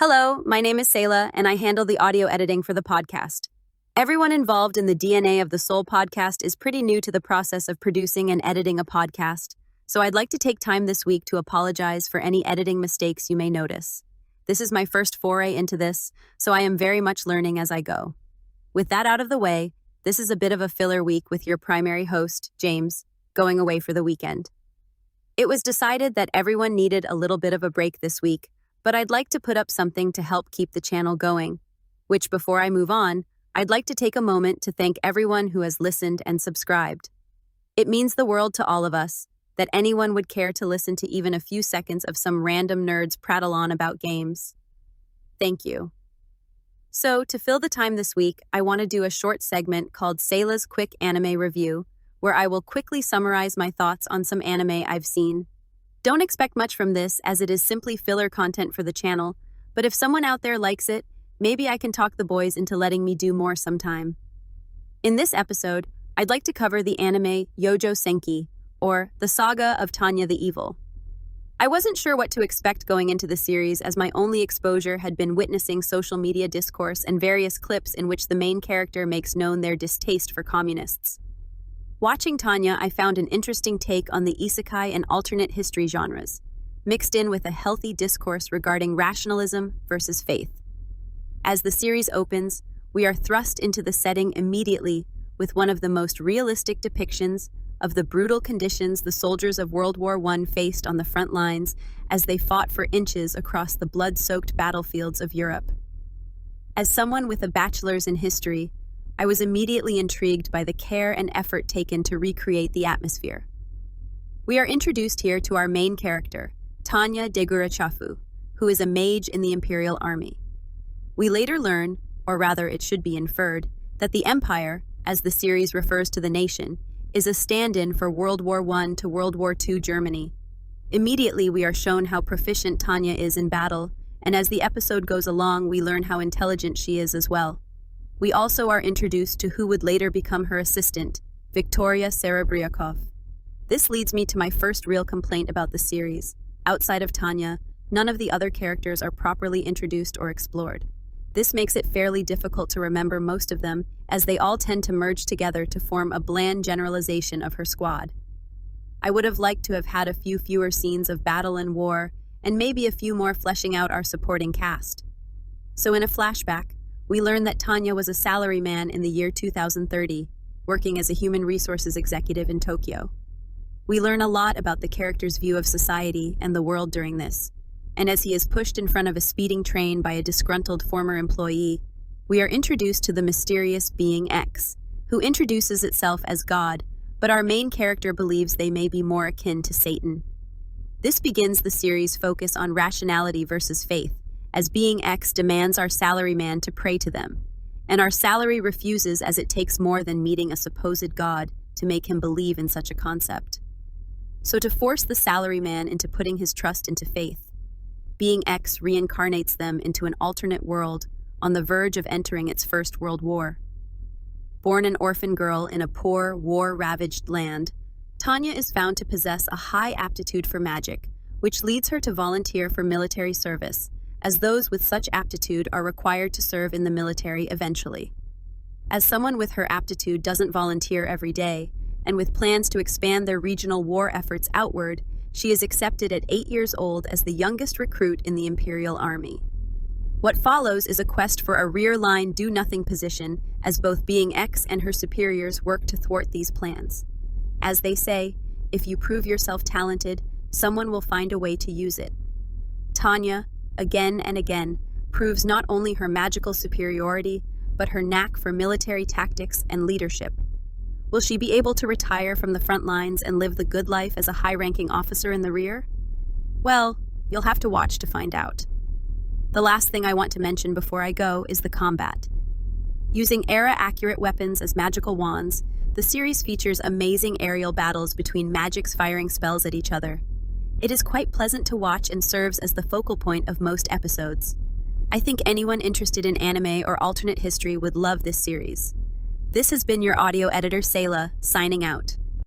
Hello, my name is Sayla, and I handle the audio editing for the podcast. Everyone involved in the DNA of the Soul podcast is pretty new to the process of producing and editing a podcast, so I'd like to take time this week to apologize for any editing mistakes you may notice. This is my first foray into this, so I am very much learning as I go. With that out of the way, this is a bit of a filler week with your primary host, James, going away for the weekend. It was decided that everyone needed a little bit of a break this week, but I'd like to put up something to help keep the channel going, which before I move on, I'd like to take a moment to thank everyone who has listened and subscribed. It means the world to all of us that anyone would care to listen to even a few seconds of some random nerds prattle on about games. Thank you. So, to fill the time this week, I want to do a short segment called Sayla's Quick Anime Review, where I will quickly summarize my thoughts on some anime I've seen. Don't expect much from this, as it is simply filler content for the channel, but if someone out there likes it, maybe I can talk the boys into letting me do more sometime. In this episode, I'd like to cover the anime Youjo Senki, or The Saga of Tanya the Evil. I wasn't sure what to expect going into the series, as my only exposure had been witnessing social media discourse and various clips in which the main character makes known their distaste for communists. Watching Tanya, I found an interesting take on the isekai and alternate history genres, mixed in with a healthy discourse regarding rationalism versus faith. As the series opens, we are thrust into the setting immediately with one of the most realistic depictions of the brutal conditions the soldiers of World War I faced on the front lines as they fought for inches across the blood-soaked battlefields of Europe. As someone with a bachelor's in history, I was immediately intrigued by the care and effort taken to recreate the atmosphere. We are introduced here to our main character, Tanya Degurachafu, who is a mage in the Imperial Army. We later learn, or rather it should be inferred, that the Empire, as the series refers to the nation, is a stand-in for World War I to World War II Germany. Immediately we are shown how proficient Tanya is in battle, and as the episode goes along we learn how intelligent she is as well. We also are introduced to who would later become her assistant, Victoria Serebriakov. This leads me to my first real complaint about the series. Outside of Tanya, none of the other characters are properly introduced or explored. This makes it fairly difficult to remember most of them, as they all tend to merge together to form a bland generalization of her squad. I would have liked to have had a few fewer scenes of battle and war, and maybe a few more fleshing out our supporting cast. So in a flashback, we learn that Tanya was a salaryman in the year 2030, working as a human resources executive in Tokyo. We learn a lot about the character's view of society and the world during this, and as he is pushed in front of a speeding train by a disgruntled former employee, we are introduced to the mysterious being X, who introduces itself as God, but our main character believes they may be more akin to Satan. This begins the series' focus on rationality versus faith, as being X demands our salaryman to pray to them, and our salary refuses as it takes more than meeting a supposed God to make him believe in such a concept. So to force the salaryman into putting his trust into faith, being X reincarnates them into an alternate world on the verge of entering its First World War. Born an orphan girl in a poor, war-ravaged land, Tanya is found to possess a high aptitude for magic, which leads her to volunteer for military service, as those with such aptitude are required to serve in the military eventually. As someone with her aptitude doesn't volunteer every day, and with plans to expand their regional war efforts outward, she is accepted at 8 years old as the youngest recruit in the Imperial Army. What follows is a quest for a rear-line do-nothing position, as both being X and her superiors work to thwart these plans. As they say, if you prove yourself talented, someone will find a way to use it. Tanya, again and again, proves not only her magical superiority, but her knack for military tactics and leadership. Will she be able to retire from the front lines and live the good life as a high-ranking officer in the rear? Well, you'll have to watch to find out. The last thing I want to mention before I go is the combat. Using era-accurate weapons as magical wands, the series features amazing aerial battles between magics firing spells at each other. It is quite pleasant to watch and serves as the focal point of most episodes. I think anyone interested in anime or alternate history would love this series. This has been your audio editor, Sayla, signing out.